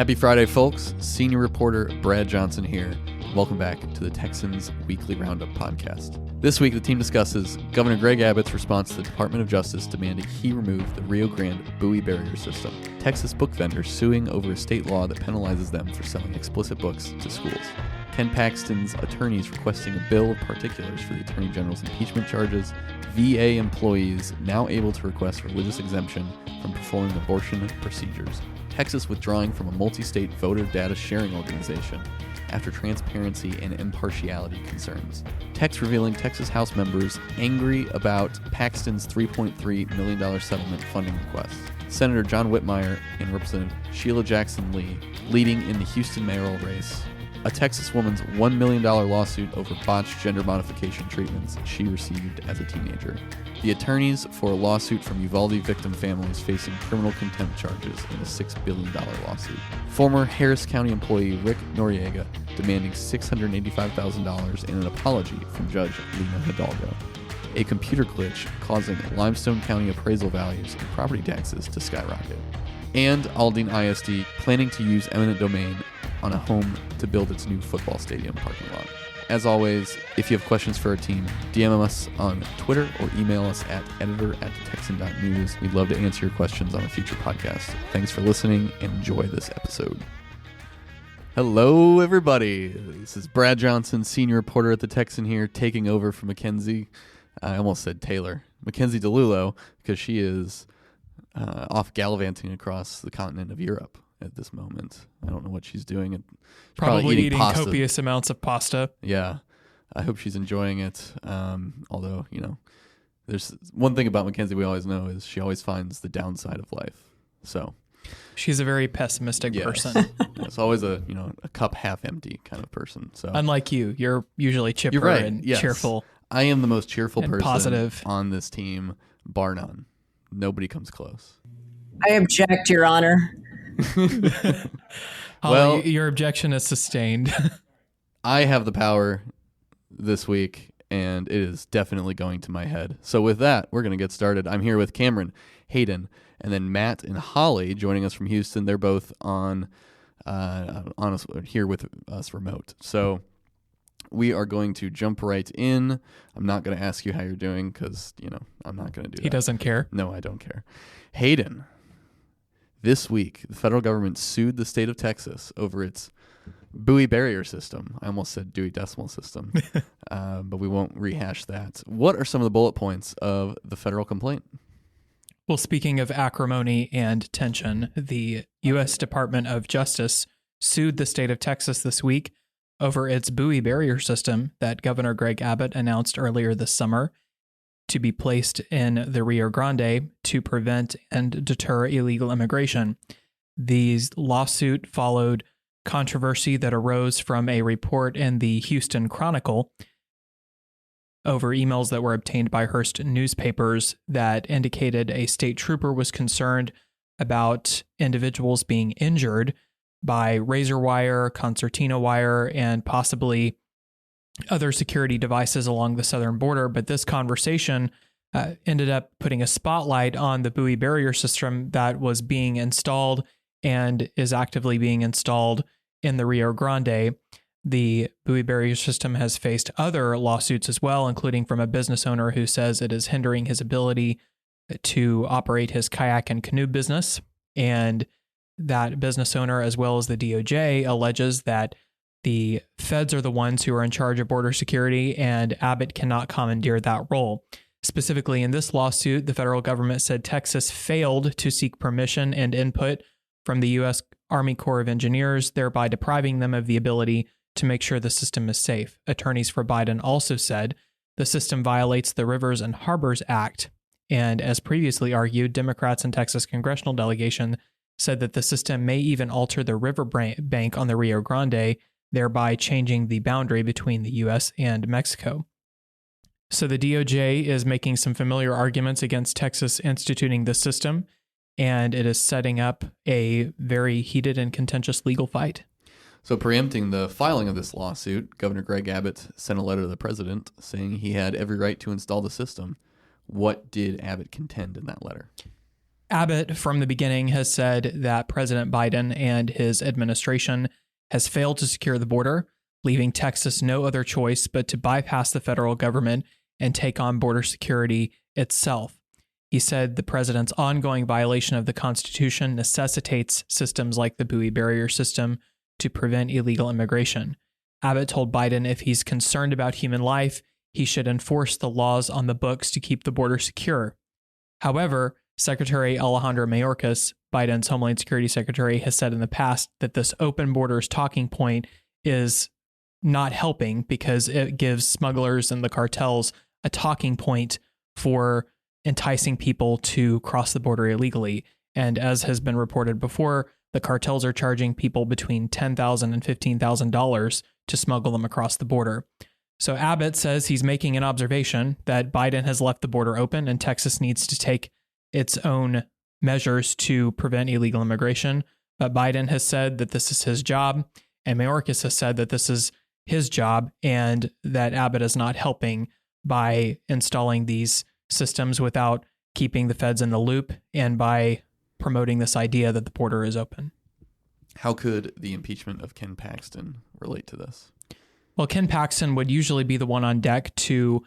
Happy Friday, folks. Senior reporter Brad Johnson here. Welcome back to the Texans Weekly Roundup podcast. This week, the team discusses Governor Greg Abbott's response to the Department of Justice demanding he remove the Rio Grande buoy barrier system, Texas book vendors suing over a state law that penalizes them for selling explicit books to schools, Ken Paxton's attorneys requesting a bill of particulars for the Attorney General's impeachment charges, VA employees now able to request religious exemption from performing abortion procedures, Texas withdrawing from a multi-state voter data sharing organization after transparency and impartiality concerns, text revealing Texas House members angry about Paxton's $3.3 million settlement funding request, Senator John Whitmire and Representative Sheila Jackson Lee leading in the Houston mayoral race, a Texas woman's $1 million lawsuit over botched gender modification treatments she received as a teenager, the attorneys for a lawsuit from Uvalde victim families facing criminal contempt charges in a $6 billion lawsuit, former Harris County employee Rick Noriega demanding $685,000 and an apology from Judge Lena Hidalgo, a computer glitch causing Limestone County appraisal values and property taxes to skyrocket, and Aldine ISD planning to use eminent domain on a home to build its new football stadium parking lot. As always, if you have questions for our team, DM us on Twitter or email us at editor@texan.news. We'd love to answer your questions on a future podcast. Thanks for listening and enjoy this episode. Hello, everybody. This is Brad Johnson, senior reporter at the Texan here, taking over for Mackenzie. I almost said Taylor. Mackenzie DeLulo, because she is off gallivanting across the continent of Europe at this moment. I don't know what she's doing. Probably eating pasta. Copious amounts of pasta. Yeah. I hope she's enjoying it. Although, there's one thing about Mackenzie we always know is she always finds the downside of life. So she's a very pessimistic person. It's always a cup half empty kind of person. So unlike you, you're usually chipper and cheerful. I am the most cheerful person positive on this team, bar none. Nobody comes close. I object, Your Honor. Well, your objection is sustained. I have the power this week, and it is definitely going to my head. So with that, we're going to get started. I'm here with Cameron, Hayden, and then Matt and Holly joining us from Houston. They're both here with us remote. So we are going to jump right in. I'm not going to ask you how you're doing because, I'm not going to do that. He doesn't care. No, I don't care. Hayden. This week, the federal government sued the state of Texas over its buoy barrier system. I almost said Dewey Decimal System, but we won't rehash that. What are some of the bullet points of the federal complaint? Well, speaking of acrimony and tension, the U.S. Department of Justice sued the state of Texas this week over its buoy barrier system that Governor Greg Abbott announced earlier this summer to be placed in the Rio Grande to prevent and deter illegal immigration. The lawsuit followed controversy that arose from a report in the Houston Chronicle over emails that were obtained by Hearst newspapers that indicated a state trooper was concerned about individuals being injured by razor wire, concertina wire, and possibly other security devices along the southern border. But this conversation ended up putting a spotlight on the buoy barrier system that was being installed and is actively being installed in the Rio Grande. The buoy barrier system has faced other lawsuits as well, including from a business owner who says it is hindering his ability to operate his kayak and canoe business. And that business owner, as well as the DOJ, alleges that the feds are the ones who are in charge of border security, and Abbott cannot commandeer that role. Specifically, in this lawsuit, the federal government said Texas failed to seek permission and input from the U.S. Army Corps of Engineers, thereby depriving them of the ability to make sure the system is safe. Attorneys for Biden also said the system violates the Rivers and Harbors Act, and as previously argued, Democrats in Texas congressional delegation said that the system may even alter the river bank on the Rio Grande, thereby changing the boundary between the U.S. and Mexico. So the DOJ is making some familiar arguments against Texas instituting the system, and it is setting up a very heated and contentious legal fight. So preempting the filing of this lawsuit, Governor Greg Abbott sent a letter to the president saying he had every right to install the system. What did Abbott contend in that letter? Abbott, from the beginning, has said that President Biden and his administration has failed to secure the border, leaving Texas no other choice but to bypass the federal government and take on border security itself. He said the president's ongoing violation of the Constitution necessitates systems like the buoy barrier system to prevent illegal immigration. Abbott told Biden if he's concerned about human life, he should enforce the laws on the books to keep the border secure. However, Secretary Alejandro Mayorkas, Biden's Homeland Security Secretary, has said in the past that this open borders talking point is not helping because it gives smugglers and the cartels a talking point for enticing people to cross the border illegally. And as has been reported before, the cartels are charging people between $10,000 and $15,000 to smuggle them across the border. So Abbott says he's making an observation that Biden has left the border open and Texas needs to take its own measures to prevent illegal immigration. But Biden has said that this is his job, and Mayorkas has said that this is his job, and that Abbott is not helping by installing these systems without keeping the feds in the loop and by promoting this idea that the border is open. How could the impeachment of Ken Paxton relate to this? Well, Ken Paxton would usually be the one on deck to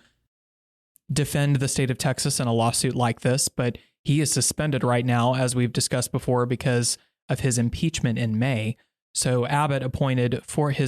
defend the state of Texas in a lawsuit like this, but he is suspended right now, as we've discussed before, because of his impeachment in May. So Abbott appointed for a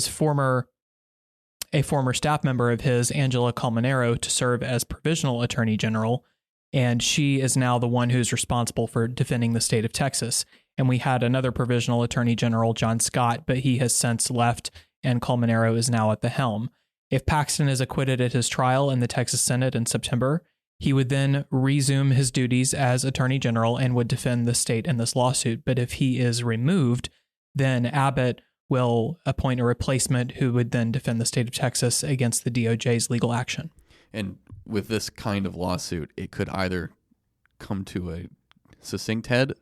former staff member of his, Angela Colmenero, to serve as provisional attorney general, and she is now the one who's responsible for defending the state of Texas. And we had another provisional attorney general, John Scott, but he has since left, and Colmenero is now at the helm. If Paxton is acquitted at his trial in the Texas Senate in September, he would then resume his duties as attorney general and would defend the state in this lawsuit. But if he is removed, then Abbott will appoint a replacement who would then defend the state of Texas against the DOJ's legal action. And with this kind of lawsuit, it could either come to a succinct head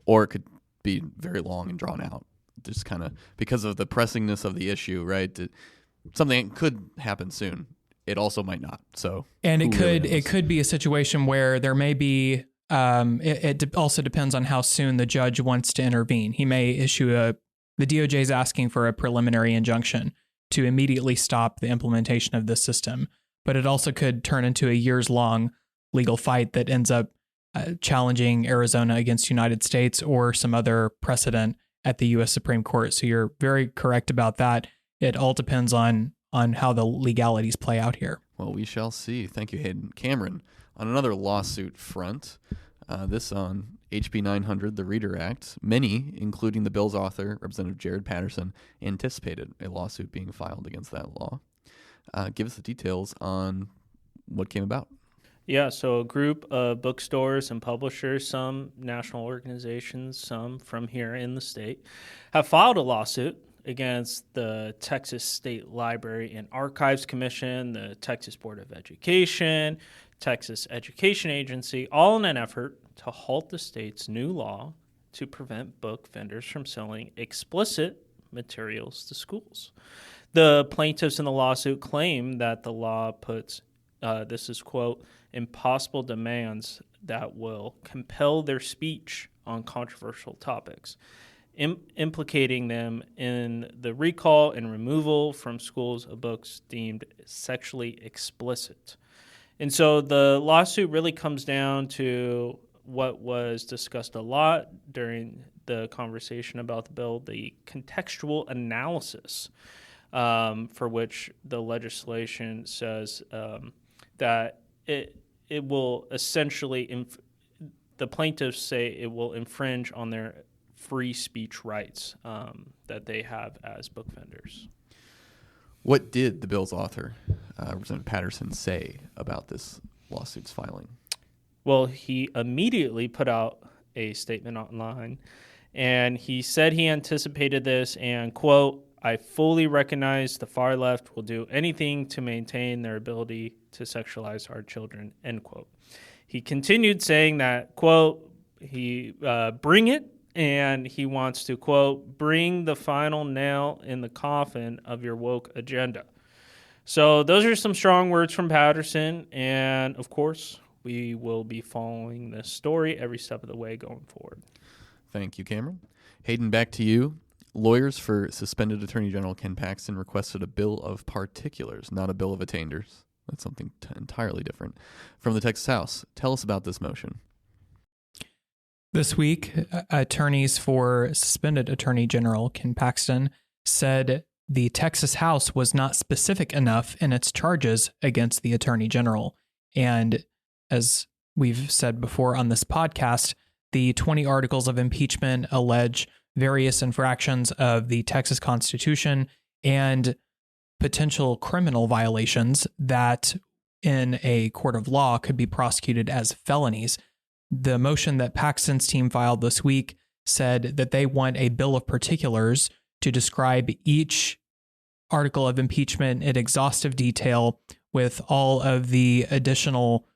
or it could be very long and drawn out. Just kind of because of the pressingness of the issue, right? Something could happen soon. It also might not. So, and it could be a situation where there may be. It also depends on how soon the judge wants to intervene. He may issue the DOJ is asking for a preliminary injunction to immediately stop the implementation of this system, but it also could turn into a years-long legal fight that ends up challenging Arizona against the United States or some other precedent at the U.S. Supreme Court. So you're very correct about that. It all depends on how the legalities play out here. Well, we shall see. Thank you, Hayden. Cameron, on another lawsuit front, this on HB 900, the Reader Act, many, including the bill's author, Representative Jared Patterson, anticipated a lawsuit being filed against that law. Give us the details on what came about. Yeah, so a group of bookstores and publishers, some national organizations, some from here in the state, have filed a lawsuit against the Texas State Library and Archives Commission, the Texas Board of Education, Texas Education Agency, all in an effort to halt the state's new law to prevent book vendors from selling explicit materials to schools. The plaintiffs in the lawsuit claim that the law puts, this is, quote, impossible demands that will compel their speech on controversial topics, implicating them in the recall and removal from schools of books deemed sexually explicit. And so the lawsuit really comes down to what was discussed a lot during the conversation about the bill, the contextual analysis, for which the legislation says that it will essentially, the plaintiffs say it will infringe on their free speech rights that they have as book vendors. What did the bill's author, Representative Patterson, say about this lawsuit's filing? Well, he immediately put out a statement online, and he said he anticipated this and, quote, I fully recognize the far left will do anything to maintain their ability to sexualize our children, end quote. He continued saying that, quote, he bring it, and he wants to, quote, bring the final nail in the coffin of your woke agenda. So those are some strong words from Patterson, and of course, we will be following this story every step of the way going forward. Thank you, Cameron. Hayden, back to you. Lawyers for suspended Attorney General Ken Paxton requested a bill of particulars, not a bill of attainders. That's something entirely different. From the Texas House, tell us about this motion. This week, attorneys for suspended Attorney General Ken Paxton said the Texas House was not specific enough in its charges against the Attorney General. And as we've said before on this podcast, the 20 articles of impeachment allege various infractions of the Texas Constitution and potential criminal violations that in a court of law could be prosecuted as felonies. The motion that Paxton's team filed this week said that they want a bill of particulars to describe each article of impeachment in exhaustive detail with all of the additional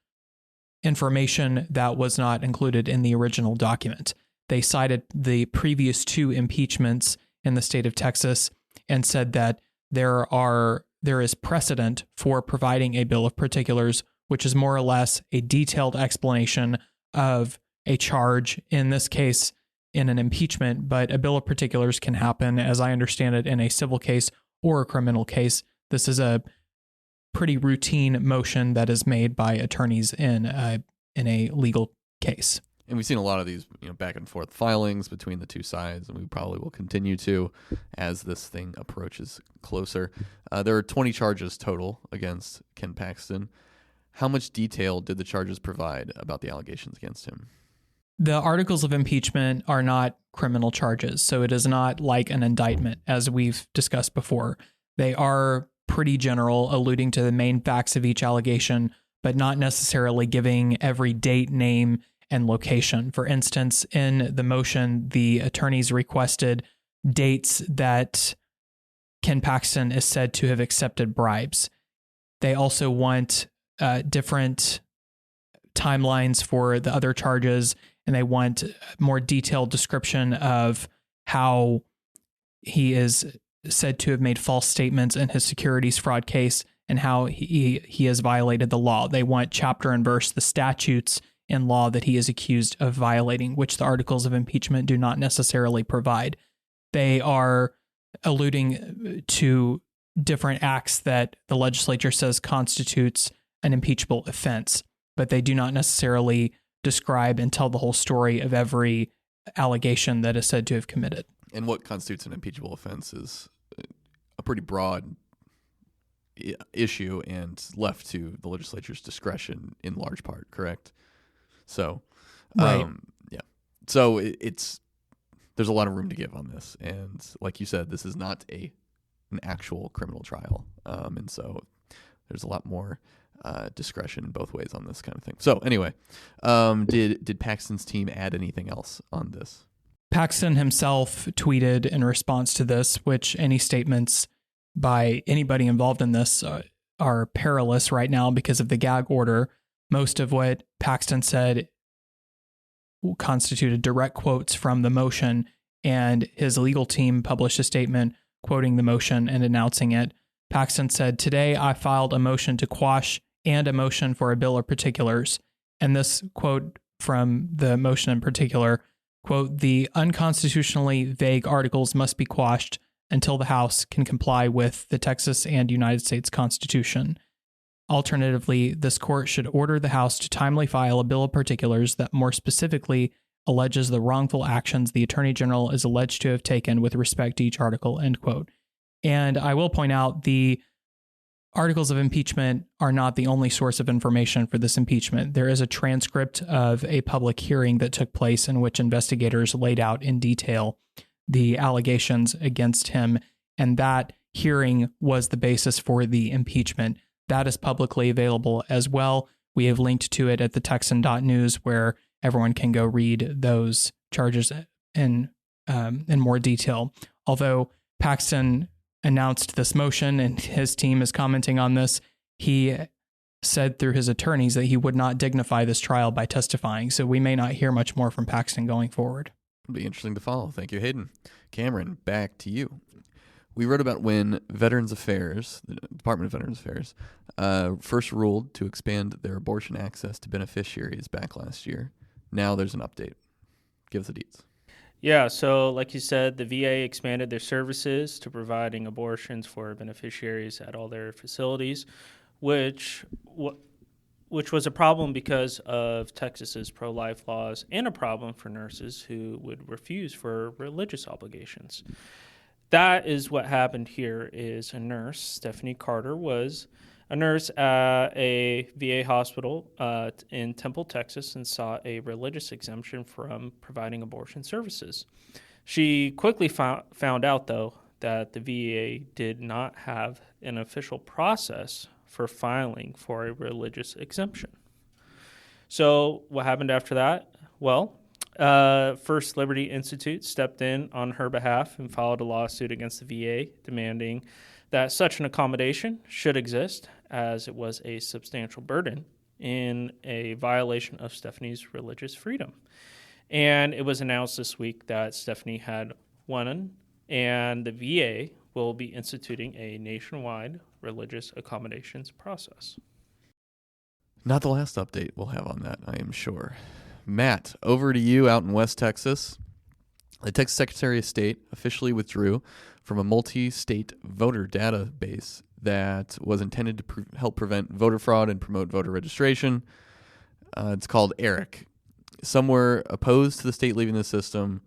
information that was not included in the original document. They cited the previous two impeachments in the state of Texas and said that there is precedent for providing a bill of particulars, which is more or less a detailed explanation of a charge, in this case, in an impeachment, but a bill of particulars can happen, as I understand it, in a civil case or a criminal case. This is a pretty routine motion that is made by attorneys in a legal case. And we've seen a lot of these, back and forth filings between the two sides, and we probably will continue to as this thing approaches closer. There are 20 charges total against Ken Paxton. How much detail did the charges provide about the allegations against him? The articles of impeachment are not criminal charges, so it is not like an indictment, as we've discussed before. They are pretty general, alluding to the main facts of each allegation, but not necessarily giving every date, name, and location. For instance, in the motion, the attorneys requested dates that Ken Paxton is said to have accepted bribes. They also want different timelines for the other charges, and they want more detailed description of how he is said to have made false statements in his securities fraud case and how he has violated the law. They want chapter and verse, the statutes in law that he is accused of violating, which the articles of impeachment do not necessarily provide. They are alluding to different acts that the legislature says constitutes an impeachable offense, but they do not necessarily describe and tell the whole story of every allegation that is said to have committed. And what constitutes an impeachable offense is a pretty broad issue and left to the legislature's discretion in large part, correct? So, right. Yeah. So there's a lot of room to give on this, and like you said, this is not an actual criminal trial, and so there's a lot more discretion in both ways on this kind of thing. So anyway, did Paxton's team add anything else on this? Paxton himself tweeted in response to this, which any statements by anybody involved in this are perilous right now because of the gag order. Most of what Paxton said constituted direct quotes from the motion, and his legal team published a statement quoting the motion and announcing it. Paxton said, "Today I filed a motion to quash and a motion for a bill of particulars." And this quote from the motion in particular, quote, "The unconstitutionally vague articles must be quashed until the House can comply with the Texas and United States Constitution. Alternatively, this court should order the House to timely file a bill of particulars that more specifically alleges the wrongful actions the Attorney General is alleged to have taken with respect to each article," end quote. And I will point out the articles of impeachment are not the only source of information for this impeachment. There is a transcript of a public hearing that took place in which investigators laid out in detail the allegations against him, and that hearing was the basis for the impeachment. That is publicly available as well. We have linked to it at the Texan.news, where everyone can go read those charges in more detail. Although Paxton announced this motion and his team is commenting on this, he said through his attorneys that he would not dignify this trial by testifying. So we may not hear much more from Paxton going forward. It'll be interesting to follow. Thank you, Hayden. Cameron, back to you. We wrote about when Veterans Affairs, the Department of Veterans Affairs, first ruled to expand their abortion access to beneficiaries back last year. Now there's an update. Give us the deets. Yeah, so like you said, the VA expanded their services to providing abortions for beneficiaries at all their facilities, which was a problem because of Texas's pro-life laws and a problem for nurses who would refuse for religious obligations. That is what happened here. Is a nurse, Stephanie Carter, was a nurse at a VA hospital in Temple, Texas, and sought a religious exemption from providing abortion services. She quickly found out, though, that the VA did not have an official process for filing for a religious exemption. So what happened after that? Well, First Liberty Institute stepped in on her behalf and filed a lawsuit against the VA demanding that such an accommodation should exist, as it was a substantial burden in a violation of Stephanie's religious freedom. And it was announced this week that Stephanie had won, and the VA will be instituting a nationwide religious accommodations process. Not the last update we'll have on that, I am sure. Matt, over to you out in West Texas. The Texas Secretary of State officially withdrew from a multi-state voter database that was intended to help prevent voter fraud and promote voter registration. It's called ERIC. Some were opposed to the state leaving the system,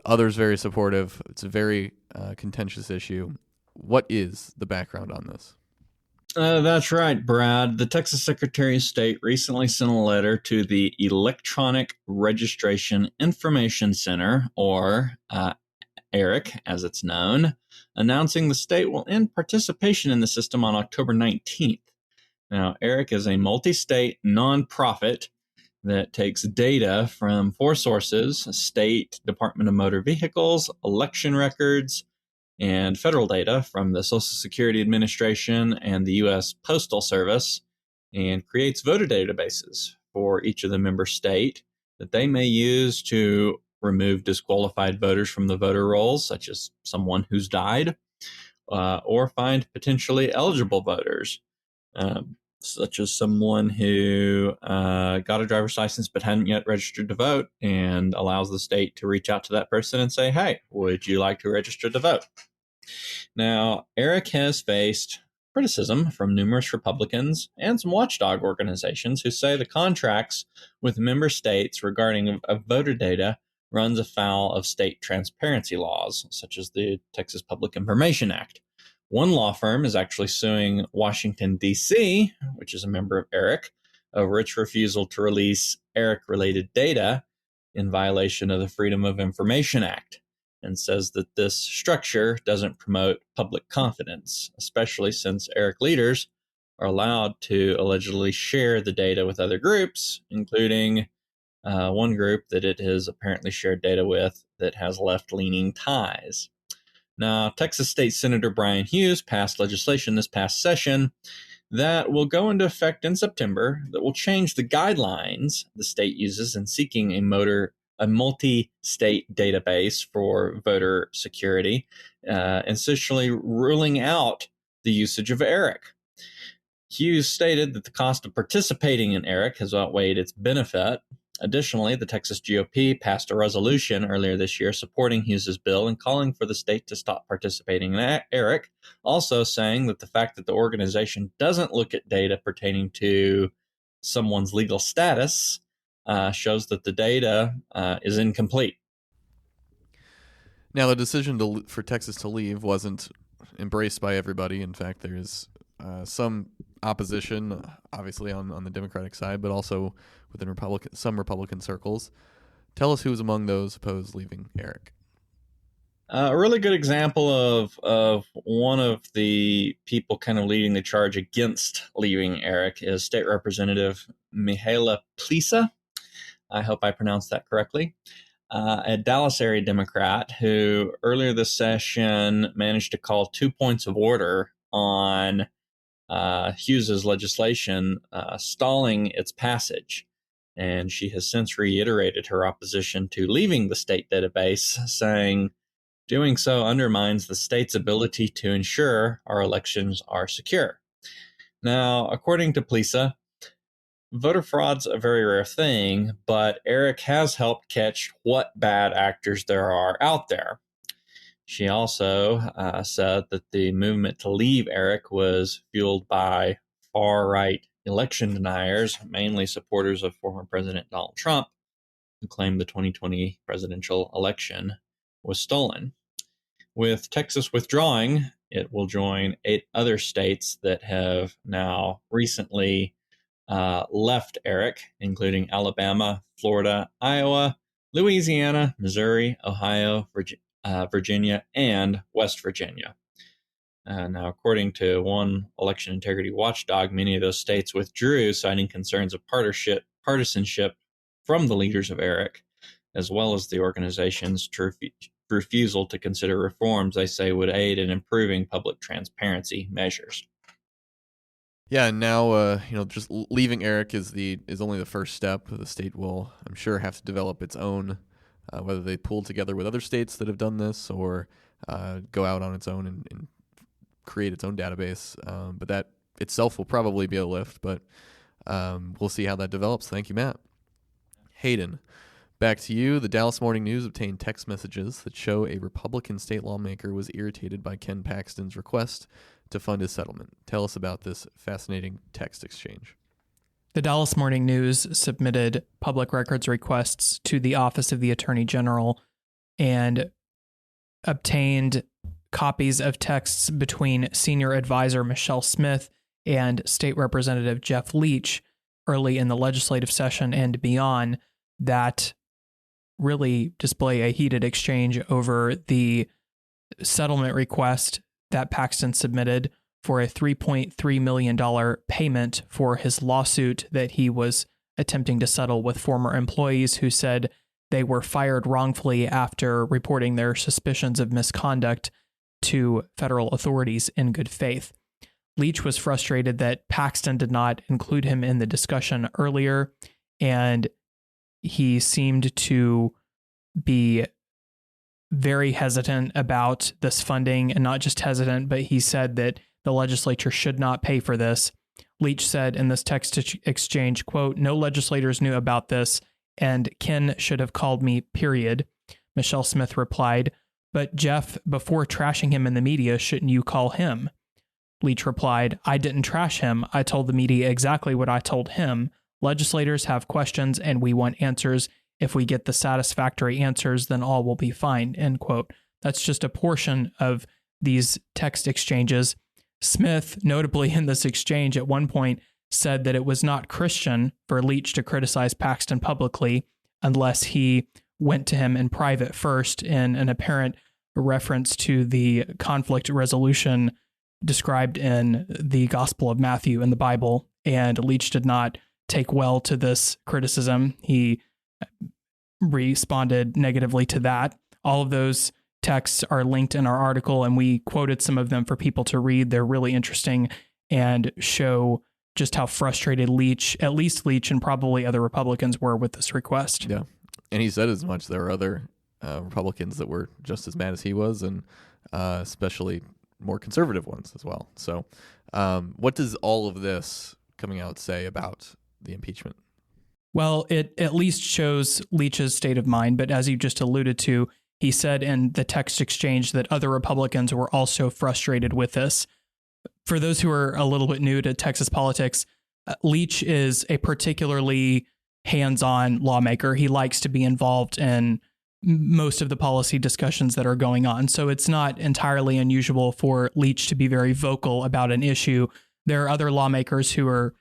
others very supportive. It's a very contentious issue. What is the background on this? That's right, Brad. The Texas Secretary of State recently sent a letter to the Electronic Registration Information Center, or ERIC as it's known, announcing the state will end participation in the system on October 19th. Now, ERIC is a multi-state nonprofit that takes data from four sources: State Department of Motor Vehicles, election records, and federal data from the Social Security Administration and the U.S. Postal Service, and creates voter databases for each of the member state that they may use to remove disqualified voters from the voter rolls, such as someone who's died, or find potentially eligible voters, such as someone who got a driver's license but hadn't yet registered to vote, and allows the state to reach out to that person and say, hey, would you like to register to vote? Now, ERIC has faced criticism from numerous Republicans and some watchdog organizations who say the contracts with member states regarding voter data runs afoul of state transparency laws, such as the Texas Public Information Act. One law firm is actually suing Washington, D.C., which is a member of ERIC, over its refusal to release ERIC-related data in violation of the Freedom of Information Act, and says that this structure doesn't promote public confidence, especially since ERIC leaders are allowed to allegedly share the data with other groups, including one group that it has apparently shared data with that has left-leaning ties. Now, Texas State Senator Brian Hughes passed legislation this past session that will go into effect in September that will change the guidelines the state uses in seeking a multi-state database for voter security, essentially ruling out the usage of ERIC. Hughes stated that the cost of participating in ERIC has outweighed its benefit. Additionally, the Texas GOP passed a resolution earlier this year supporting Hughes's bill and calling for the state to stop participating in ERIC, also saying that the fact that the organization doesn't look at data pertaining to someone's legal status shows that the data is incomplete. Now, the decision for Texas to leave wasn't embraced by everybody. In fact, there's some opposition, obviously, on the Democratic side, but also within some Republican circles. Tell us who's among those opposed leaving ERIC. A really good example of one of the people kind of leading the charge against leaving ERIC is State Representative Mihaela Plisa. I hope I pronounced that correctly. A Dallas area Democrat who earlier this session managed to call 2 points of order on Hughes's legislation, stalling its passage. And she has since reiterated her opposition to leaving the state database, saying doing so undermines the state's ability to ensure our elections are secure. Now, according to PLISA, voter fraud's a very rare thing, but Eric has helped catch what bad actors there are out there. She also said that the movement to leave Eric was fueled by far-right election deniers, mainly supporters of former President Donald Trump, who claimed the 2020 presidential election was stolen. With Texas withdrawing, it will join 8 other states that have now recently left Eric, including Alabama, Florida, Iowa, Louisiana, Missouri, Ohio, Virginia, and West Virginia. Now, according to one election integrity watchdog, many of those states withdrew, citing concerns of partisanship from the leaders of Eric, as well as the organization's refusal to consider reforms they say would aid in improving public transparency measures. Yeah, and now just leaving Eric is only the first step. The state will, I'm sure, have to develop its own, whether they pull together with other states that have done this or go out on its own and create its own database. But that itself will probably be a lift. But we'll see how that develops. Thank you, Matt. Hayden, back to you. The Dallas Morning News obtained text messages that show a Republican state lawmaker was irritated by Ken Paxton's request to fund his settlement. Tell us about this fascinating text exchange. The Dallas Morning News submitted public records requests to the Office of the Attorney General and obtained copies of texts between senior advisor Michelle Smith and State Representative Jeff Leach early in the legislative session and beyond that really display a heated exchange over the settlement request that Paxton submitted for a $3.3 million payment for his lawsuit that he was attempting to settle with former employees who said they were fired wrongfully after reporting their suspicions of misconduct to federal authorities in good faith. Leach was frustrated that Paxton did not include him in the discussion earlier, and he seemed to be very hesitant about this funding, and not just hesitant, but he said that the legislature should not pay for this. Leach said in this text exchange, quote, "No legislators knew about this, and Ken should have called me, period." Michelle Smith replied, "But Jeff, before trashing him in the media, shouldn't you call him?" Leach replied, "I didn't trash him. I told the media exactly what I told him. Legislators have questions and we want answers. If we get the satisfactory answers, then all will be fine," end quote. That's just a portion of these text exchanges. Smith, notably in this exchange at one point, said that it was not Christian for Leach to criticize Paxton publicly unless he went to him in private first, in an apparent reference to the conflict resolution described in the Gospel of Matthew in the Bible. And Leach did not take well to this criticism. He responded negatively to that. All of those texts are linked in our article, and we quoted some of them for people to read. They're really interesting and show just how frustrated Leach, at least Leach and probably other Republicans, were with this request. Yeah, and he said as much. There were other Republicans that were just as mad as he was, and especially more conservative ones as well. So what does all of this coming out say about the impeachment? Well, it at least shows Leach's state of mind, but as you just alluded to, he said in the text exchange that other Republicans were also frustrated with this. For those who are a little bit new to Texas politics, Leach is a particularly hands-on lawmaker. He likes to be involved in most of the policy discussions that are going on. So it's not entirely unusual for Leach to be very vocal about an issue. There are other lawmakers who are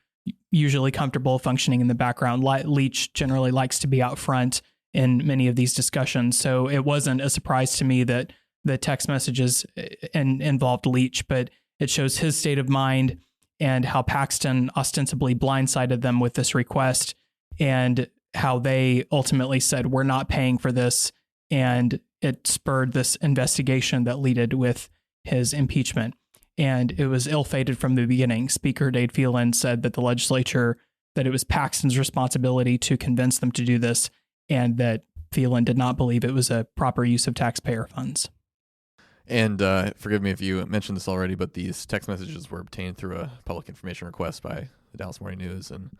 usually comfortable functioning in the background. Leach generally likes to be out front in many of these discussions. So it wasn't a surprise to me that the text messages involved Leach, but it shows his state of mind and how Paxton ostensibly blindsided them with this request, and how they ultimately said, "We're not paying for this." And it spurred this investigation that led with his impeachment. And it was ill-fated from the beginning. Speaker Dade Phelan said that the legislature, that it was Paxton's responsibility to convince them to do this, and that Phelan did not believe it was a proper use of taxpayer funds. And forgive me if you mentioned this already, but these text messages were obtained through a public information request by the Dallas Morning News, and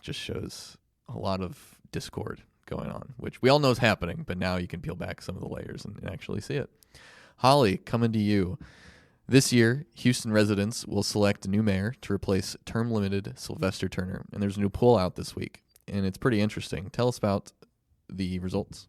just shows a lot of discord going on, which we all know is happening, but now you can peel back some of the layers and actually see it. Holly, coming to you. This year, Houston residents will select a new mayor to replace term-limited Sylvester Turner, and there's a new poll out this week, and it's pretty interesting. Tell us about the results.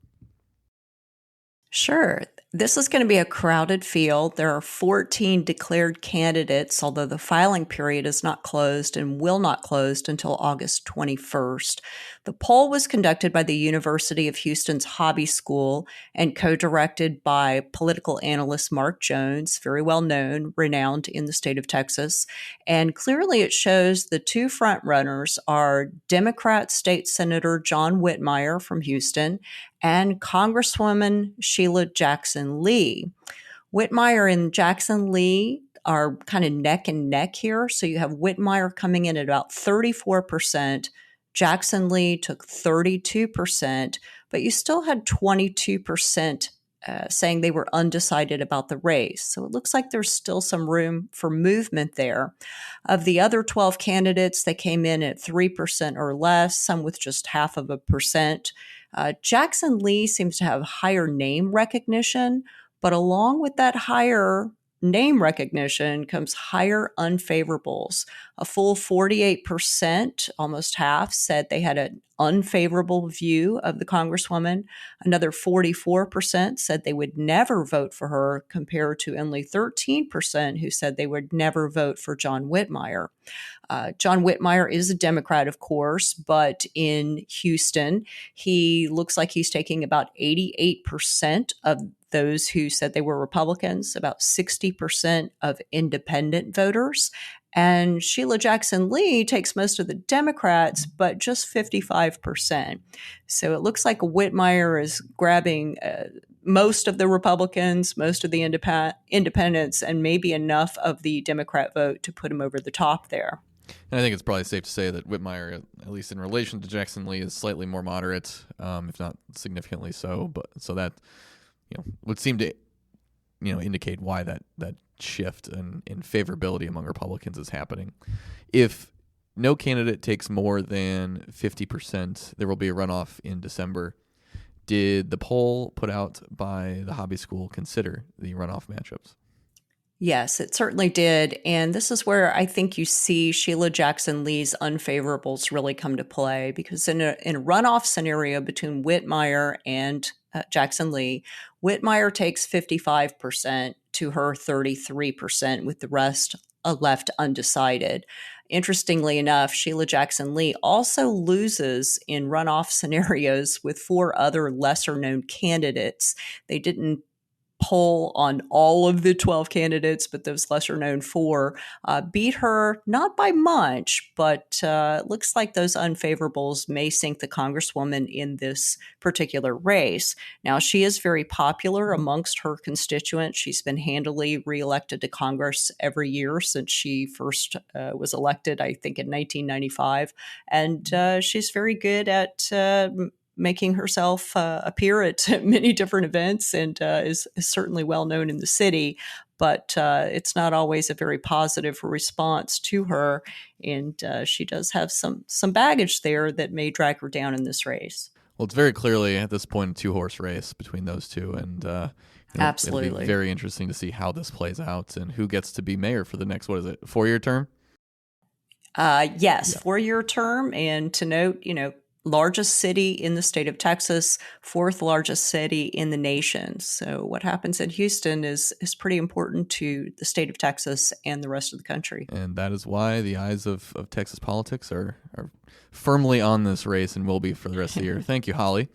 Sure. This is going to be a crowded field. There are 14 declared candidates, although the filing period is not closed and will not close until August 21st. The poll was conducted by the University of Houston's Hobby School and co-directed by political analyst Mark Jones, very well known, renowned in the state of Texas. And clearly it shows the two frontrunners are Democrat State Senator John Whitmire from Houston and Congresswoman Sheila Jackson Lee. Whitmire and Jackson Lee are kind of neck and neck here. So you have Whitmire coming in at about 34%. Jackson Lee took 32%, but you still had 22% saying they were undecided about the race. So it looks like there's still some room for movement there. Of the other 12 candidates, they came in at 3% or less, some with just 0.5%. Jackson Lee seems to have higher name recognition, but along with that higher name recognition comes higher unfavorables. A full 48%, almost half, said they had an unfavorable view of the Congresswoman. Another 44% said they would never vote for her, compared to only 13% who said they would never vote for John Whitmire. John Whitmire is a Democrat, of course, but in Houston, he looks like he's taking about 88% of those who said they were Republicans, about 60% of independent voters. And Sheila Jackson Lee takes most of the Democrats, but just 55%. So it looks like Whitmire is grabbing most of the Republicans, most of the independents, and maybe enough of the Democrat vote to put him over the top there. And I think it's probably safe to say that Whitmire, at least in relation to Jackson Lee, is slightly more moderate, if not significantly so. But so that would seem to indicate why that shift in favorability among Republicans is happening. If no candidate takes more than 50%, there will be a runoff in December. Did the poll put out by the Hobby School consider the runoff matchups? Yes, it certainly did. And this is where I think you see Sheila Jackson Lee's unfavorables really come to play, because in a runoff scenario between Whitmire and Jackson Lee, Whitmire takes 55% to her 33%, with the rest left undecided. Interestingly enough, Sheila Jackson Lee also loses in runoff scenarios with 4 other lesser-known candidates. They didn't poll on all of the 12 candidates, but those lesser known 4 beat her, not by much, but looks like those unfavorables may sink the Congresswoman in this particular race. Now, she is very popular amongst her constituents. She's been handily reelected to Congress every year since she first was elected, I think, in 1995. And she's very good at making herself appear at many different events, and is certainly well known in the city, but it's not always a very positive response to her, and she does have some baggage there that may drag her down in this race. Well, it's very clearly at this point a 2-horse race between those two, and Absolutely, it'll be very interesting to see how this plays out and who gets to be mayor for the next 4-year term. Yes, Yeah. 4-year term, and to note, largest city in the state of Texas, 4th largest city in the nation. So what happens in Houston is pretty important to the state of Texas and the rest of the country. And that is why the eyes of Texas politics are firmly on this race and will be for the rest of the year. Thank you, Holly.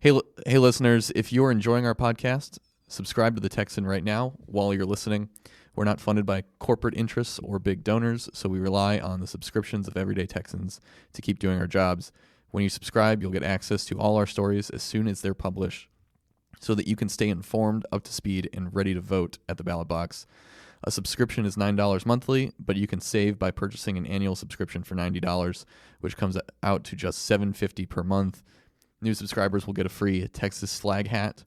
Hey, listeners, if you're enjoying our podcast, subscribe to the Texan right now while you're listening. We're not funded by corporate interests or big donors, so we rely on the subscriptions of everyday Texans to keep doing our jobs. When you subscribe, you'll get access to all our stories as soon as they're published, so that you can stay informed, up to speed, and ready to vote at the ballot box. A subscription is $9 monthly, but you can save by purchasing an annual subscription for $90, which comes out to just $7.50 per month. New subscribers will get a free Texas flag hat,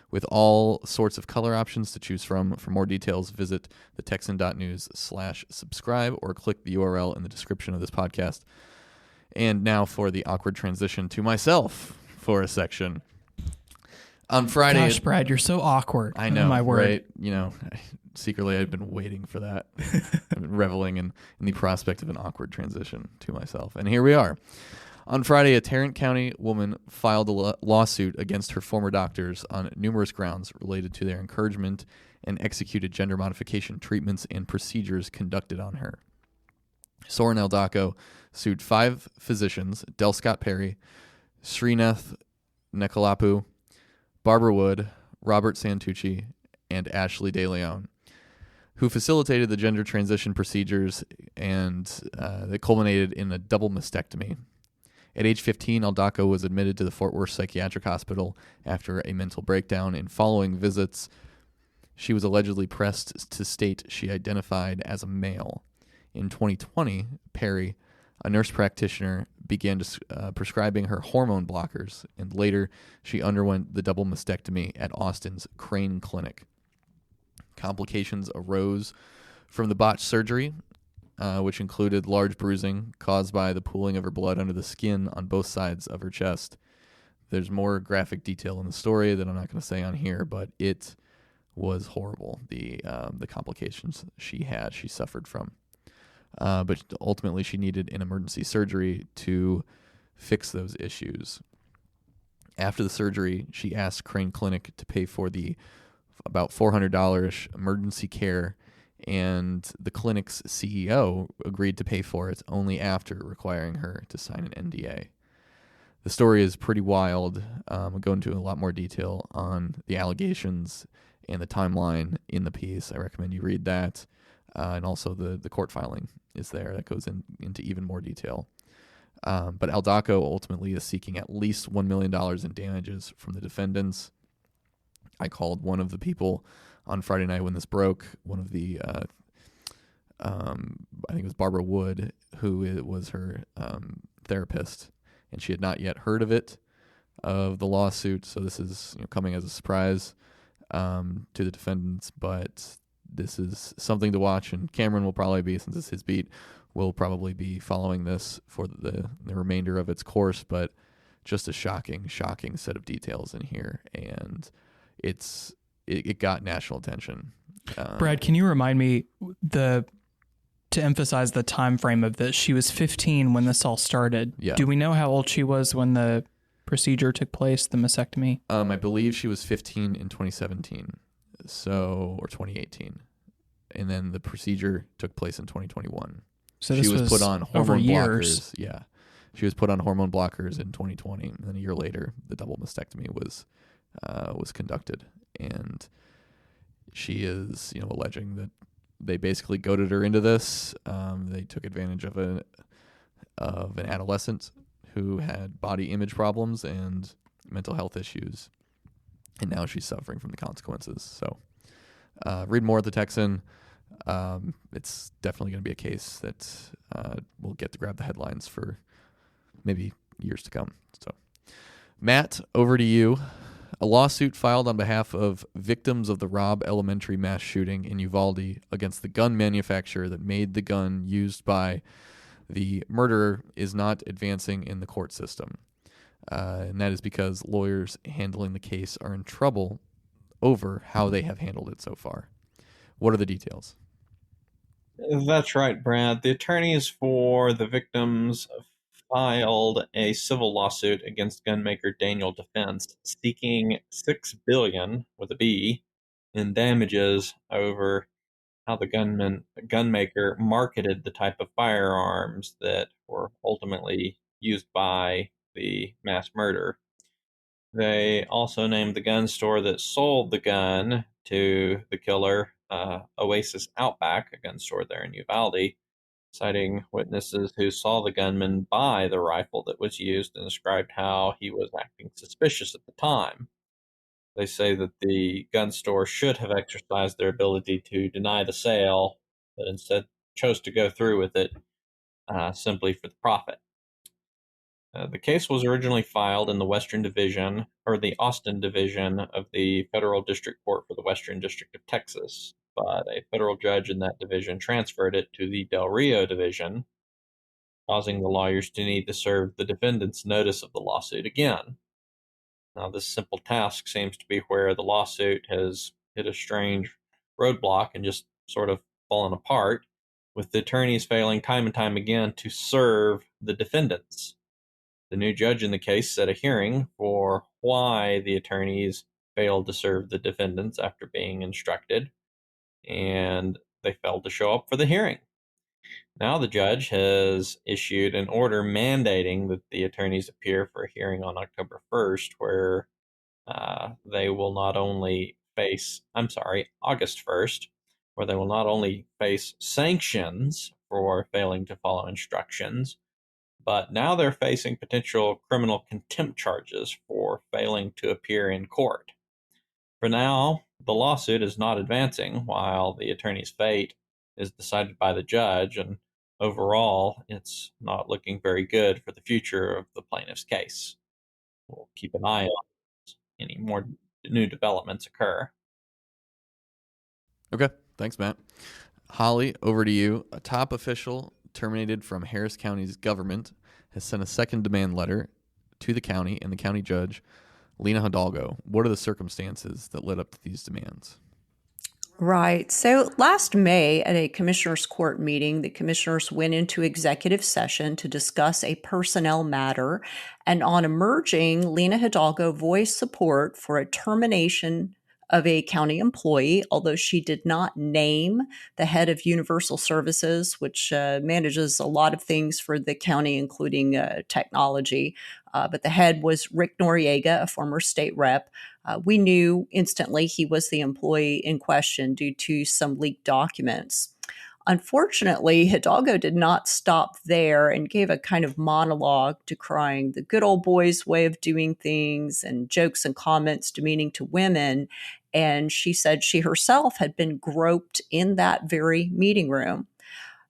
with all sorts of color options to choose from. For more details, visit thetexan.news/subscribe or click the URL in the description of this podcast. And now for the awkward transition to myself for a section. On Friday... Gosh, Brad, you're so awkward. I know, Oh, my word. right? You know, secretly I've been waiting for that. I've been reveling in the prospect of an awkward transition to myself. And here we are. On Friday, a Tarrant County woman filed a lawsuit against her former doctors on numerous grounds related to their encouragement and executed gender modification treatments and procedures conducted on her. Soren Eldocco sued 5 physicians, Del Scott Perry, Srinath Nekalapu, Barbara Wood, Robert Santucci, and Ashley De Leon, who facilitated the gender transition procedures, and that culminated in a double mastectomy. At age 15, Eldocco was admitted to the Fort Worth Psychiatric Hospital after a mental breakdown, and following visits, she was allegedly pressed to state she identified as a male. In 2020, Perry, a nurse practitioner, began prescribing her hormone blockers, and later she underwent the double mastectomy at Austin's Crane Clinic. Complications arose from the botched surgery, which included large bruising caused by the pooling of her blood under the skin on both sides of her chest. There's more graphic detail in the story that I'm not going to say on here, but it was horrible, the complications she suffered from. But ultimately she needed an emergency surgery to fix those issues. After the surgery, she asked Crane Clinic to pay for the about $400 emergency care, and the clinic's CEO agreed to pay for it only after requiring her to sign an NDA. The story is pretty wild. I'll go into a lot more detail on the allegations and the timeline in the piece. I recommend you read that. And also the court filing is there that goes into even more detail. But Eldocco ultimately is seeking at least $1 million in damages from the defendants. I called one of the people on Friday night when this broke, one of the, I think it was Barbara Wood, who was her therapist, and she had not yet heard of the lawsuit. So this is coming as a surprise to the defendants, but this is something to watch, and Cameron will probably be, since it's his beat, will probably be following this for the remainder of its course. But just a shocking set of details in here, and it got national attention. Brad, can you remind me to emphasize the time frame of this? She was 15 when this all started. Yeah. Do we know how old she was when the procedure took place, the mastectomy? I believe she was 15 in 2017, or 2018, and then the procedure took place in 2021. So this she was put on hormone over years. blockers. Yeah, she was put on hormone blockers in 2020, and then a year later, the double mastectomy was conducted, and she is alleging that they basically goaded her into this. They took advantage of an adolescent who had body image problems and mental health issues, and now she's suffering from the consequences. So read more at the Texan. It's definitely going to be a case that will get to grab the headlines for maybe years to come. So, Matt, over to you. A lawsuit filed on behalf of victims of the Robb Elementary mass shooting in Uvalde against the gun manufacturer that made the gun used by the murderer is not advancing in the court system. And that is because lawyers handling the case are in trouble over how they have handled it so far. What are the details? That's right, Brad. The attorneys for the victims filed a civil lawsuit against gunmaker Daniel Defense, seeking $6 billion with a B in damages over how the gunmaker marketed the type of firearms that were ultimately used by the mass murder. They also named the gun store that sold the gun to the killer, Oasis Outback, a gun store there in Uvalde, citing witnesses who saw the gunman buy the rifle that was used and described how he was acting suspicious at the time. They say that the gun store should have exercised their ability to deny the sale, but instead chose to go through with it simply for the profit. The case was originally filed in the Western Division, or the Austin Division of the Federal District Court for the Western District of Texas, but a federal judge in that division transferred it to the Del Rio Division, causing the lawyers to need to serve the defendants notice of the lawsuit again. Now, this simple task seems to be where the lawsuit has hit a strange roadblock and just sort of fallen apart, with the attorneys failing time and time again to serve the defendants. The new judge in the case set a hearing for why the attorneys failed to serve the defendants after being instructed, and they failed to show up for the hearing. Now the judge has issued an order mandating that the attorneys appear for a hearing on October 1st, where they will not only face, August 1st, where they will not only face sanctions for failing to follow instructions, but now they're facing potential criminal contempt charges for failing to appear in court. For now, the lawsuit is not advancing while the attorney's fate is decided by the judge, and overall, it's not looking very good for the future of the plaintiff's case. We'll keep an eye on any more new developments occur. Okay, thanks, Matt. Holly, over to you. A top official terminated from Harris County's government has sent a second demand letter to the county and the county judge, Lena Hidalgo. What are the circumstances that led up to these demands? Right. So last May at a commissioners' court meeting, the commissioners went into executive session to discuss a personnel matter. And on emerging, Lena Hidalgo voiced support for a termination of a county employee, although she did not name the head of Universal Services, which manages a lot of things for the county, including technology. But the head was Rick Noriega, a former state rep. We knew instantly he was the employee in question due to some leaked documents. Unfortunately, Hidalgo did not stop there and gave a kind of monologue decrying the good old boys' way of doing things and jokes and comments demeaning to women. And she said she herself had been groped in that very meeting room.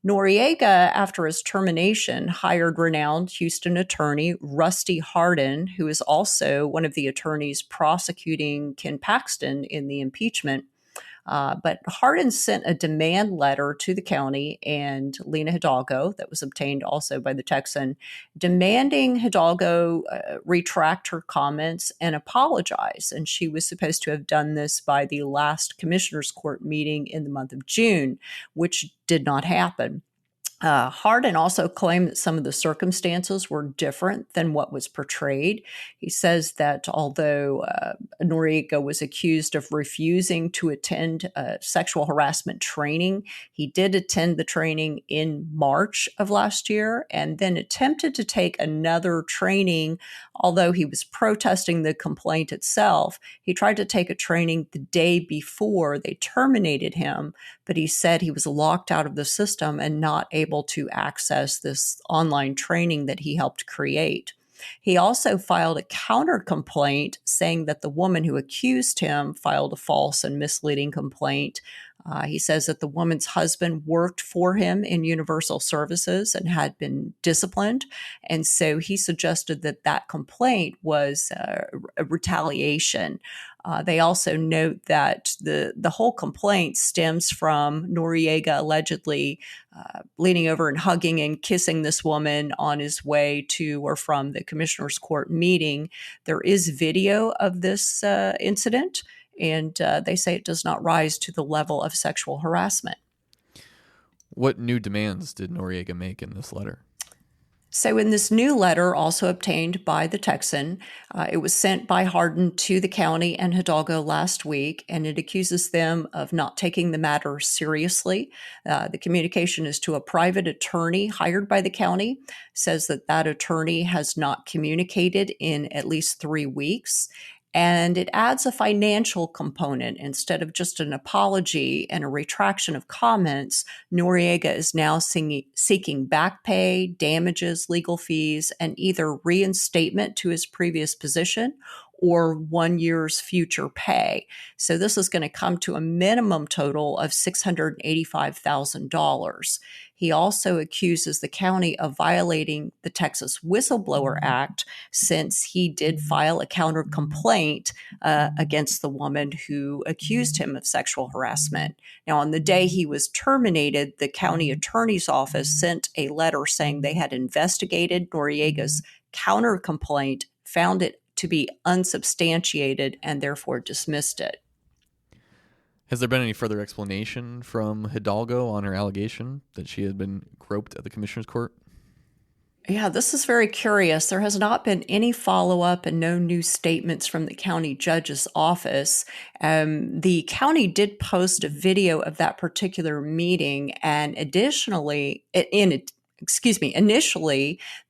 Noriega, after his termination, hired renowned Houston attorney Rusty Hardin, who is also one of the attorneys prosecuting Ken Paxton in the impeachment. But Hardin sent a demand letter to the county and Lena Hidalgo that was obtained also by the Texan, demanding Hidalgo retract her comments and apologize. And she was supposed to have done this by the last commissioners' court meeting in the month of June, which did not happen. Hardin also claimed that some of the circumstances were different than what was portrayed. He says that although Noriega was accused of refusing to attend sexual harassment training, he did attend the training in March of last year and then attempted to take another training. Although he was protesting the complaint itself, he tried to take a training the day before they terminated him, but he said he was locked out of the system and not able to access this online training that he helped create. He also filed a counter complaint saying that the woman who accused him filed a false and misleading complaint. He says that the woman's husband worked for him in Universal Services and had been disciplined. And so he suggested that that complaint was a retaliation. They also note that the whole complaint stems from Noriega allegedly leaning over and hugging and kissing this woman on his way to or from the commissioners' court meeting. There is video of this incident, and they say it does not rise to the level of sexual harassment. What new demands did Noriega make in this letter? So in this new letter, also obtained by the Texan, it was sent by Hardin to the county and Hidalgo last week, and it accuses them of not taking the matter seriously. The communication is to a private attorney hired by the county, says that that attorney has not communicated in at least 3 weeks. And it adds a financial component. Instead of just an apology and a retraction of comments, Noriega is now seeking back pay, damages, legal fees, and either reinstatement to his previous position or 1 year's future pay. So this is going to come to a minimum total of $685,000. He also accuses the county of violating the Texas Whistleblower Act, since he did file a counter complaint against the woman who accused him of sexual harassment. Now, on the day he was terminated, the county attorney's office sent a letter saying they had investigated Noriega's counter complaint, found it to be unsubstantiated, and therefore dismissed it. Has there been any further explanation from Hidalgo on her allegation that she had been groped at the commissioner's court? Yeah, this is very curious. There has not been any follow-up and no new statements from the county judge's office. The county did post a video of that particular meeting, and initially,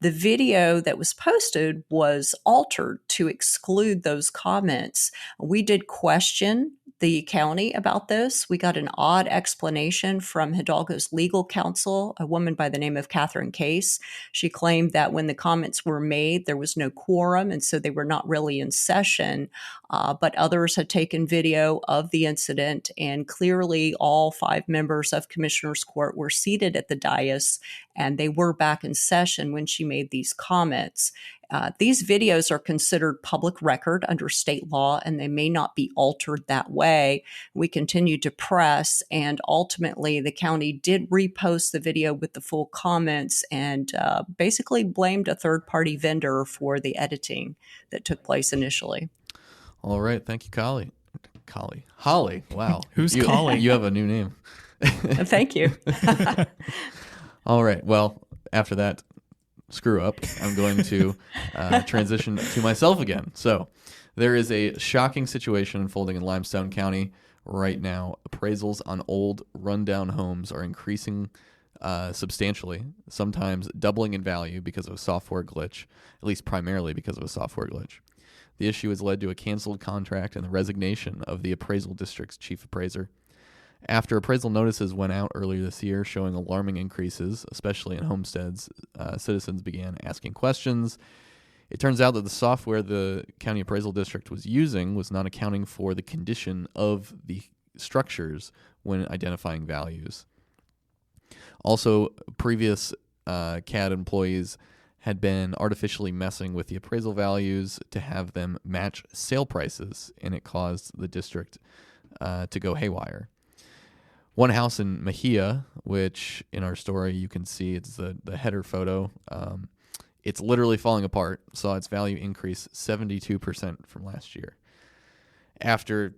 the video that was posted was altered to exclude those comments. We did question the county about this. We got an odd explanation from Hidalgo's legal counsel, a woman by the name of Catherine Case. She claimed that when the comments were made, there was no quorum, and so they were not really in session. But others had taken video of the incident, and clearly all 5 members of Commissioner's Court were seated at the dais, and they were back in session when she made these comments. These videos are considered public record under state law, and they may not be altered that way. We continued to press, and ultimately the county did repost the video with the full comments and basically blamed a third-party vendor for the editing that took place initially. All right. Thank you, Holly. Wow. Who's you, Collie? You have a new name. Thank you. All right. Well, after that screw up, I'm going to transition to myself again. So there is a shocking situation unfolding in Limestone County right now. Appraisals on old, rundown homes are increasing substantially, sometimes doubling in value because of a software glitch, at least primarily because of a software glitch. The issue has led to a canceled contract and the resignation of the appraisal district's chief appraiser. After appraisal notices went out earlier this year showing alarming increases, especially in homesteads, citizens began asking questions. It turns out that the software the county appraisal district was using was not accounting for the condition of the structures when identifying values. Also, previous CAD employees had been artificially messing with the appraisal values to have them match sale prices, and it caused the district to go haywire. One house in Mejia, which in our story you can see, it's the header photo. It's literally falling apart, saw its value increase 72% from last year. After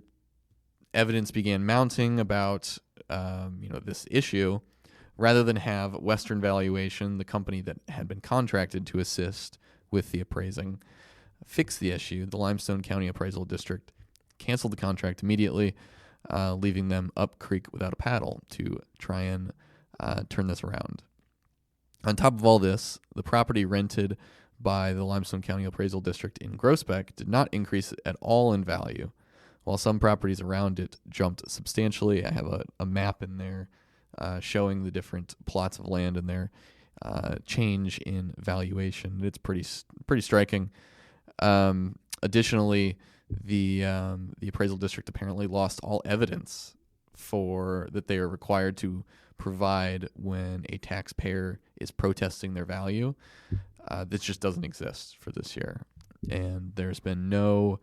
evidence began mounting about this issue, rather than have Western Valuation, the company that had been contracted to assist with the appraising, fix the issue, the Limestone County Appraisal District canceled the contract immediately, leaving them up creek without a paddle to try and turn this around. On top of all this, the property rented by the Limestone County Appraisal District in Groesbeck did not increase at all in value, while some properties around it jumped substantially. I have a map in there showing the different plots of land and their change in valuation. It's pretty striking. Additionally, the appraisal district apparently lost all evidence that they are required to provide when a taxpayer is protesting their value. This just doesn't exist for this year, and there's been no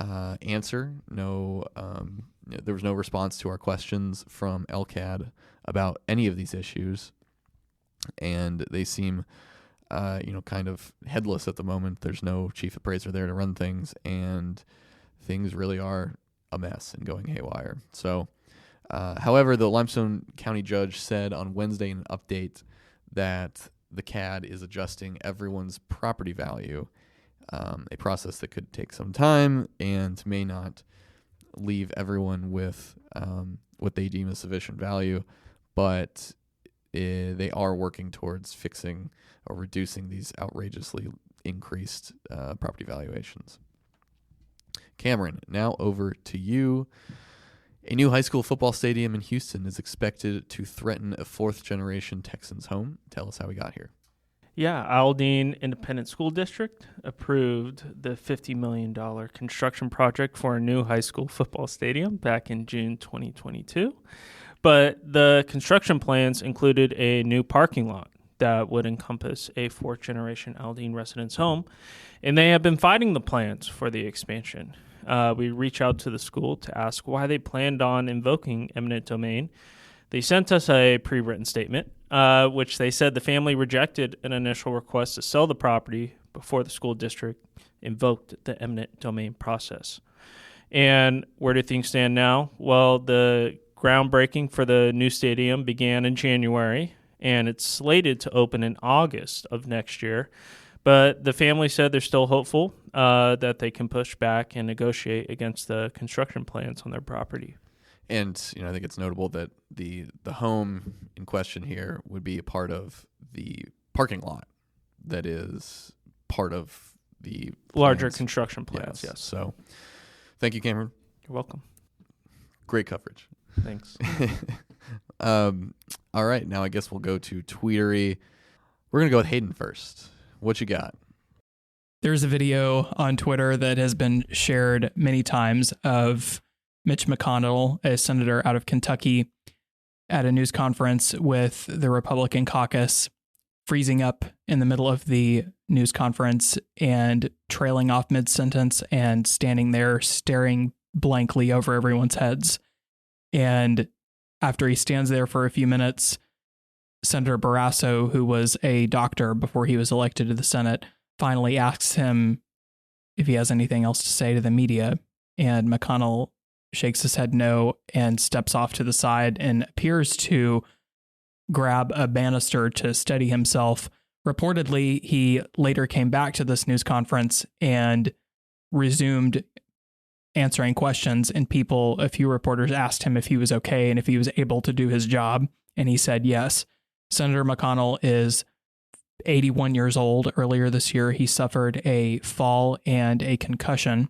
answer. There was no response to our questions from LCAD about any of these issues, and they seem kind of headless at the moment. There's no chief appraiser there to run things, and things really are a mess and going haywire. So, however, the Limestone County judge said on Wednesday in an update that the CAD is adjusting everyone's property value, a process that could take some time and may not leave everyone with what they deem as sufficient value, but they are working towards fixing or reducing these outrageously increased property valuations. Cameron, now over to you. A new high school football stadium in Houston is expected to threaten a fourth-generation Texans home. Tell us how we got here. Yeah, Aldine Independent School District approved the $50 million construction project for a new high school football stadium back in June 2022. But the construction plans included a new parking lot that would encompass a fourth-generation Aldine residence home, and they have been fighting the plans for the expansion. We reached out to the school to ask why they planned on invoking eminent domain. They sent us a pre-written statement, which they said the family rejected an initial request to sell the property before the school district invoked the eminent domain process. And where do things stand now? Well, the groundbreaking for the new stadium began in January, and it's slated to open in August of next year. But the family said they're still hopeful that they can push back and negotiate against the construction plans on their property. And I think it's notable that the home in question here would be a part of the parking lot that is part of the larger plans. construction plans. Yes. So, thank you, Cameron. You're welcome. Great coverage. Thanks. All right, now I guess we'll go to Tweetery. We're gonna go with Hayden first. What you got? There's a video on Twitter that has been shared many times of Mitch McConnell, a senator out of Kentucky, at a news conference with the Republican caucus, freezing up in the middle of the news conference and trailing off mid-sentence and standing there staring blankly over everyone's heads. And after he stands there for a few minutes, Senator Barrasso, who was a doctor before he was elected to the Senate, finally asks him if he has anything else to say to the media. And McConnell shakes his head no and steps off to the side and appears to grab a banister to steady himself. Reportedly, he later came back to this news conference and resumed answering questions, and a few reporters asked him if he was okay and if he was able to do his job, and he said yes. Senator McConnell is 81 years old. Earlier this year, he suffered a fall and a concussion.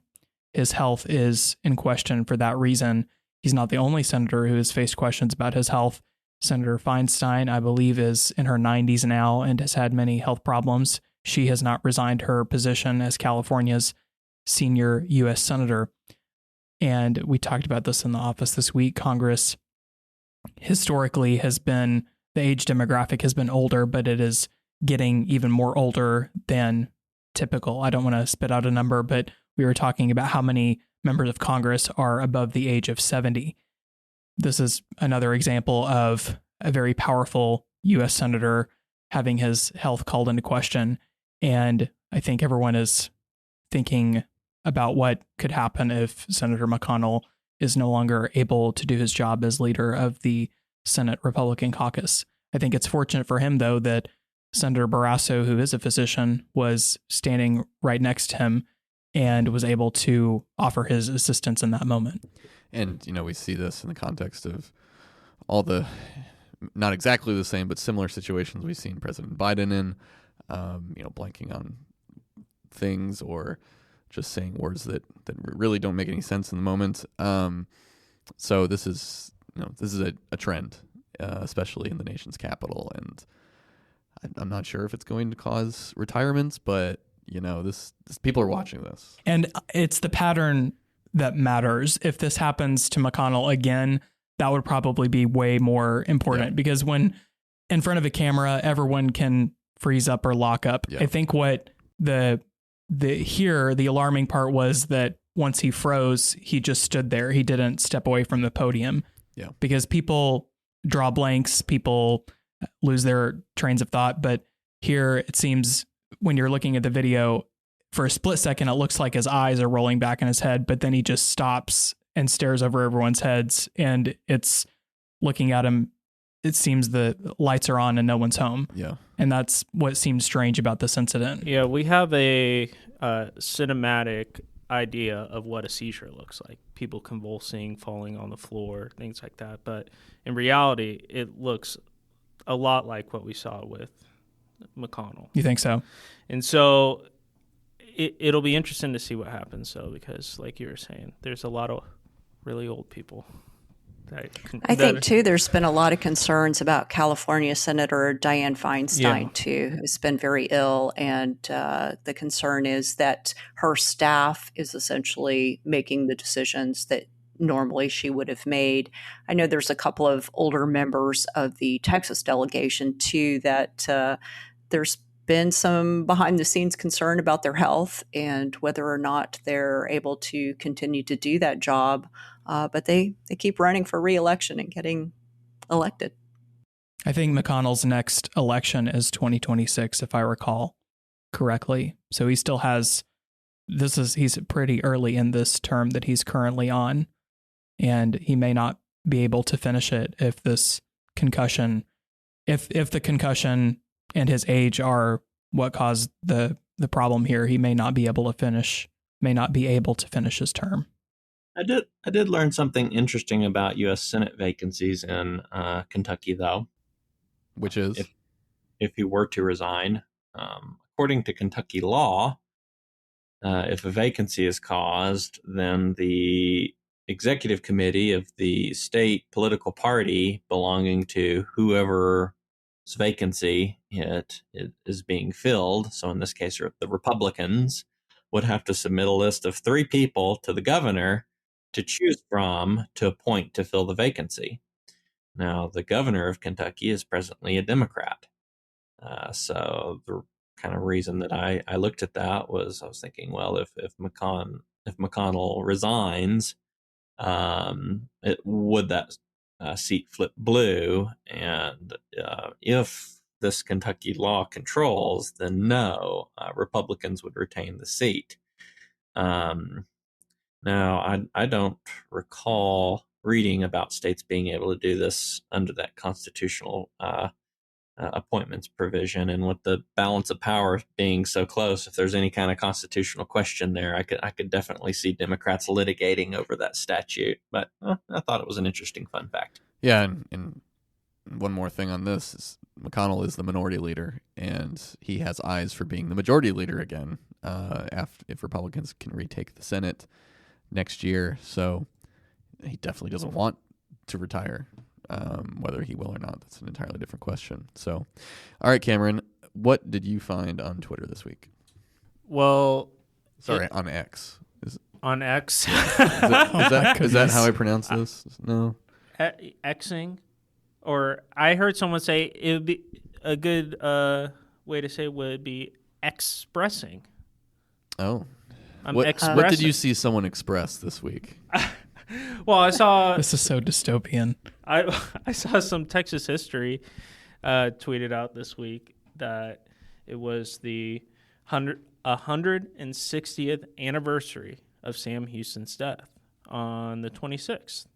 His health is in question for that reason. He's not the only senator who has faced questions about his health. Senator Feinstein, I believe, is in her 90s now and has had many health problems. She has not resigned her position as California's senior U.S. senator. And we talked about this in the office this week. Congress historically the age demographic has been older, but it is getting even more older than typical. I don't want to spit out a number, but we were talking about how many members of Congress are above the age of 70. This is another example of a very powerful U.S. senator having his health called into question. And I think everyone is thinking about what could happen if Senator McConnell is no longer able to do his job as leader of the Senate Republican caucus. I think it's fortunate for him, though, that Senator Barrasso, who is a physician, was standing right next to him and was able to offer his assistance in that moment. And, we see this in the context of all the, not exactly the same, but similar situations we've seen President Biden in, blanking on things or just saying words that really don't make any sense in the moment. So this is a trend, especially in the nation's capital. And I'm not sure if it's going to cause retirements, but this people are watching this. And it's the pattern that matters. If this happens to McConnell again, that would probably be way more important because when in front of a camera, everyone can freeze up or lock up. Yeah. I think what the alarming part was that once he froze, he just stood there. He didn't step away from the podium. Yeah. Because people draw blanks, people lose their trains of thought. But here it seems when you're looking at the video for a split second, it looks like his eyes are rolling back in his head, but then he just stops and stares over everyone's heads. And it's looking at him. It seems the lights are on and no one's home. Yeah. And that's what seems strange about this incident. Yeah, we have a cinematic idea of what a seizure looks like. People convulsing, falling on the floor, things like that. But in reality, it looks a lot like what we saw with McConnell. You think so? And so it'll be interesting to see what happens, though, because like you were saying, there's a lot of really old people I think, too, there's been a lot of concerns about California Senator Dianne Feinstein, Yeah. too, who's been very ill. And the concern is that her staff is essentially making the decisions that normally she would have made. I know there's a couple of older members of the Texas delegation, too, that there's been some behind the scenes concern about their health and whether or not they're able to continue to do that job. But they keep running for re-election and getting elected. I think McConnell's next election is 2026, if I recall correctly. So he still has, he's pretty early in this term that he's currently on, and he may not be able to finish it if this concussion, if the concussion and his age are what caused the problem here, he may not be able to finish his term. I did learn something interesting about U.S. Senate vacancies in Kentucky, though. Which is? If he were to resign, according to Kentucky law, if a vacancy is caused, then the executive committee of the state political party belonging to whoever's vacancy it is being filled, so in this case the Republicans, would have to submit a list of 3 people to the governor to choose from to appoint to fill the vacancy. Now, the governor of Kentucky is presently a Democrat. So the kind of reason that I looked at that was I was thinking, well, if McConnell resigns, would that seat flip blue? And if this Kentucky law controls, then no, Republicans would retain the seat. Now, I don't recall reading about states being able to do this under that constitutional appointments provision, and with the balance of power being so close, if there's any kind of constitutional question there, I could definitely see Democrats litigating over that statute. But I thought it was an interesting fun fact. Yeah, and one more thing on this is McConnell is the minority leader, and he has eyes for being the majority leader again if Republicans can retake the Senate next year. So he definitely doesn't want to retire. Whether he will or not, that's an entirely different question. So, all right, Cameron, what did you find on Twitter this week? Well, on X. On X. Is that how I pronounce this? No. Xing, or I heard someone say it would be a good way to say would be expressing. Oh. Expressing. What did you see someone express this week? Well, I saw. This is so dystopian. I saw some Texas history tweeted out this week that it was the 160th anniversary of Sam Houston's death on the 26th.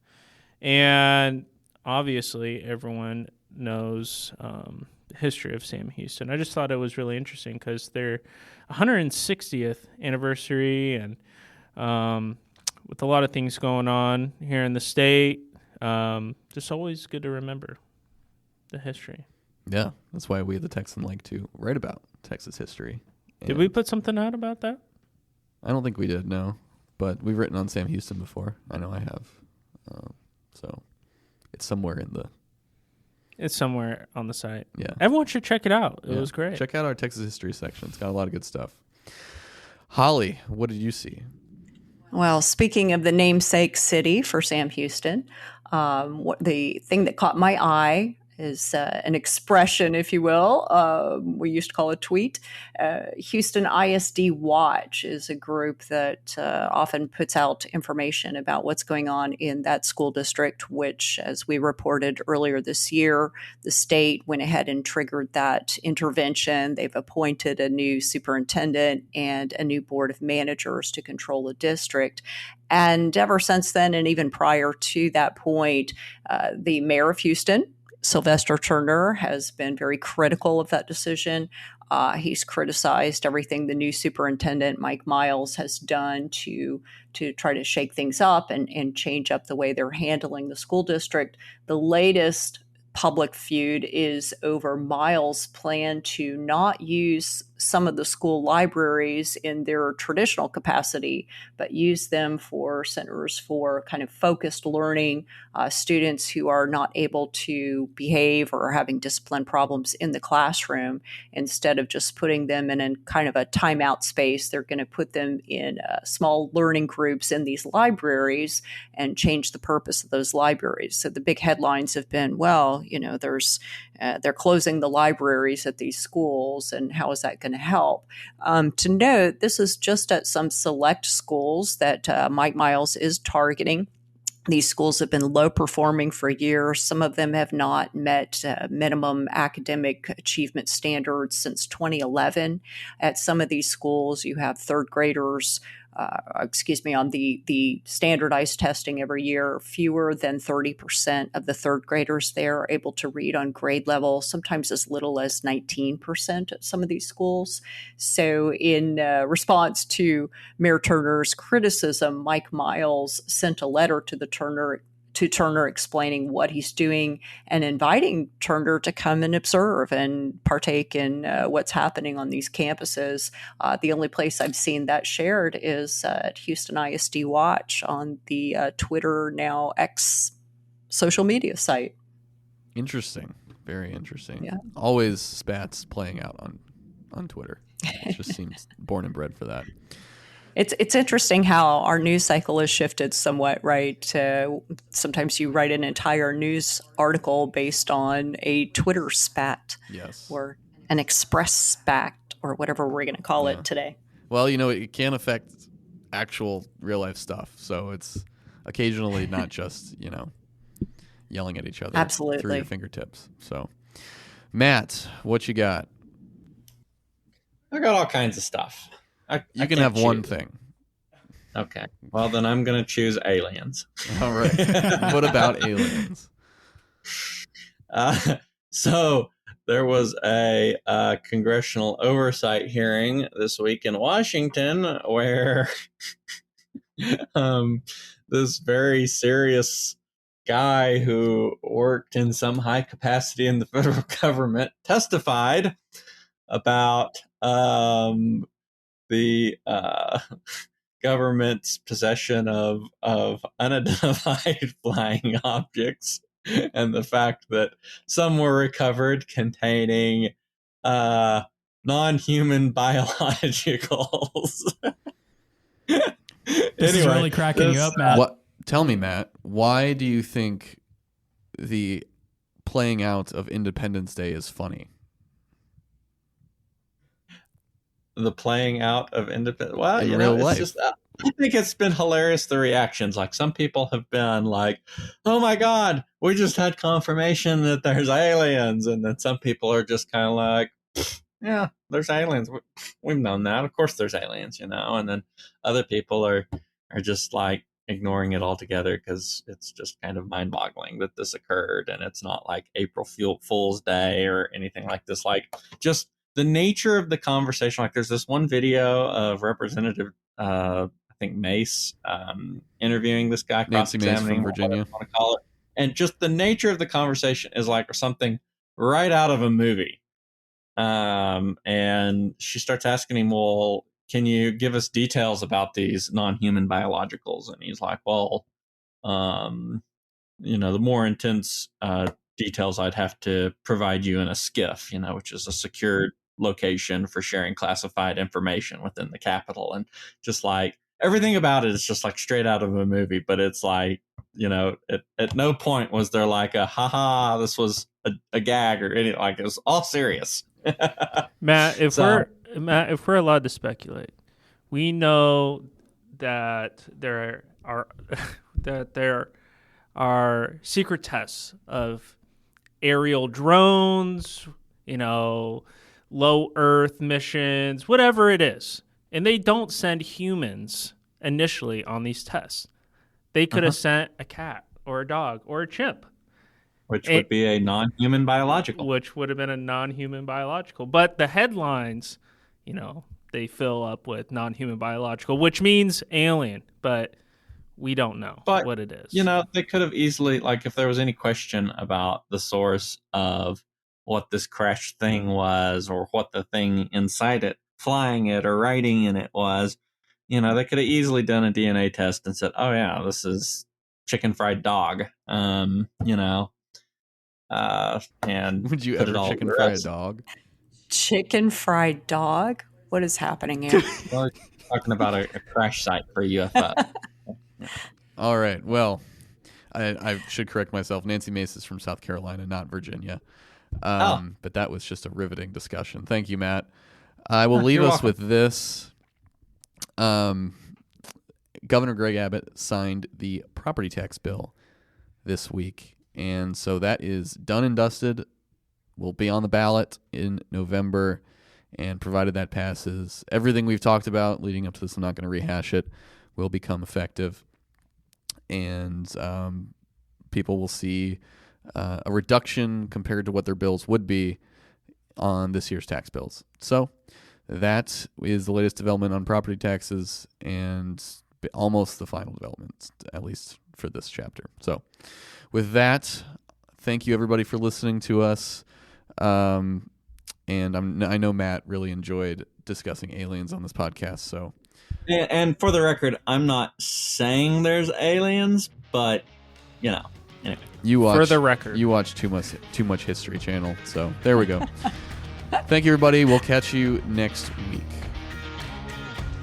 And obviously, everyone knows the history of Sam Houston. I just thought it was really interesting because their 160th anniversary, and with a lot of things going on here in the state, just always good to remember the history. Yeah, that's why we at the Texan like to write about Texas history. Did we put something out about that? I don't think we did, no. But we've written on Sam Houston before. I know I have. So it's somewhere It's somewhere on the site. Yeah. Everyone should check it out. It was great. Check out our Texas history section. It's got a lot of good stuff. Holly, what did you see? Well, speaking of the namesake city for Sam Houston, the thing that caught my eye is an expression, if you will. We used to call it a tweet. Houston ISD Watch is a group that often puts out information about what's going on in that school district, which, as we reported earlier this year, the state went ahead and triggered that intervention. They've appointed a new superintendent and a new board of managers to control the district. And ever since then, and even prior to that point, the mayor of Houston, Sylvester Turner, has been very critical of that decision. He's criticized everything the new superintendent, Mike Miles, has done to try to shake things up and change up the way they're handling the school district. The latest public feud is over Miles' plan to not use some of the school libraries in their traditional capacity, but use them for centers for kind of focused learning, students who are not able to behave or are having discipline problems in the classroom. Instead of just putting them in a kind of a timeout space, they're going to put them in small learning groups in these libraries and change the purpose of those libraries. So the big headlines have been, well, they're closing the libraries at these schools, and how is that going to help? To note, this is just at some select schools that Mike Miles is targeting. These schools have been low performing for years. Some of them have not met minimum academic achievement standards since 2011. At some of these schools, you have third graders, on the standardized testing every year, fewer than 30% of the third graders there are able to read on grade level, sometimes as little as 19% at some of these schools. So in response to Mayor Turner's criticism, Mike Miles sent a letter to Turner explaining what he's doing and inviting Turner to come and observe and partake in what's happening on these campuses. The only place I've seen that shared is at Houston ISD Watch on the Twitter, now X, social media site. Interesting. Very interesting. Yeah. Always spats playing out on Twitter. It just seems born and bred for that. It's interesting how our news cycle has shifted somewhat, right? Sometimes you write an entire news article based on a Twitter spat, yes, or an express spat, or whatever we're going to call it today. Well, it can affect actual real life stuff, so it's occasionally not just yelling at each other Absolutely through your fingertips. So, Matt, what you got? I got all kinds of stuff. You can have one thing. Okay. Well, then I'm going to choose aliens. All right. What about aliens? So there was a congressional oversight hearing this week in Washington where this very serious guy who worked in some high capacity in the federal government testified about the government's possession of unidentified flying objects, and the fact that some were recovered containing non-human biologicals. This is really cracking you up, Matt. Tell me, Matt, why do you think the playing out of Independence Day is funny? The playing out of Independence, well, in real life. It's just, I think it's been hilarious, the reactions. Like, some people have been like, oh my God, we just had confirmation that there's aliens. And then some people are just kind of like, yeah, there's aliens. We've known that. Of course there's aliens, And then other people are just like ignoring it altogether because it's just kind of mind-boggling that this occurred. And it's not like April Fool's Day or anything like this. Like, just the nature of the conversation. Like, there's this one video of Representative, I think Mace, interviewing this guy, Nancy Mace from Virginia. Want to call it. And just the nature of the conversation is like something right out of a movie. And she starts asking him, well, can you give us details about these non-human biologicals? And he's like, well, the more intense details I'd have to provide you in a SCIF, which is a secured location for sharing classified information within the Capitol. And just like everything about it is just like straight out of a movie. But it's like, at no point was there like a haha, this was a gag or anything. Like, it was all serious. Matt, if we're allowed to speculate, we know that there are secret tests of aerial drones, low Earth missions, whatever it is. And they don't send humans initially on these tests. They could have sent a cat or a dog or a chimp. Which would be a non-human biological. Which would have been a non-human biological. But the headlines, they fill up with non-human biological, which means alien. But we don't know what it is. They could have easily, like, if there was any question about the source of what this crashed thing was or what the thing inside it, flying it or riding in it was. They could have easily done a DNA test and said, oh yeah, this is chicken fried dog. And Would you put it ever all chicken over fry a us. dog? Chicken fried dog? What is happening here? We're talking about a crash site for UFO. All right. Well, I should correct myself. Nancy Mace is from South Carolina, not Virginia. But that was just a riveting discussion. Thank you, Matt. I will leave You're us welcome. with this. Governor Greg Abbott signed the property tax bill this week. And so that is done and dusted. Will be on the ballot in November. And provided that passes, everything we've talked about leading up to this, I'm not going to rehash it, will become effective. And people will see a reduction compared to what their bills would be on this year's tax bills. So that is the latest development on property taxes and almost the final development, at least for this chapter. So with that, thank you everybody for listening to us. And I know Matt really enjoyed discussing aliens on this podcast. So, and for the record, I'm not saying there's aliens, but anyway. For the record, you watch too much History Channel. So there we go. Thank you, everybody. We'll catch you next week.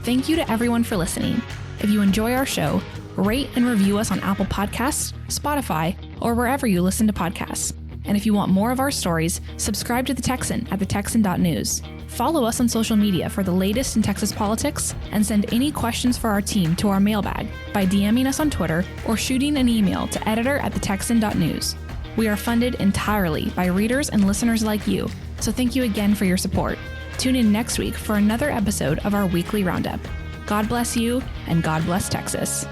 Thank you to everyone for listening. If you enjoy our show, rate and review us on Apple Podcasts, Spotify, or wherever you listen to podcasts. And if you want more of our stories, subscribe to The Texan at thetexan.news. Follow us on social media for the latest in Texas politics, and send any questions for our team to our mailbag by DMing us on Twitter or shooting an email to editor@thetexan.news. We are funded entirely by readers and listeners like you, so thank you again for your support. Tune in next week for another episode of our weekly roundup. God bless you, and God bless Texas.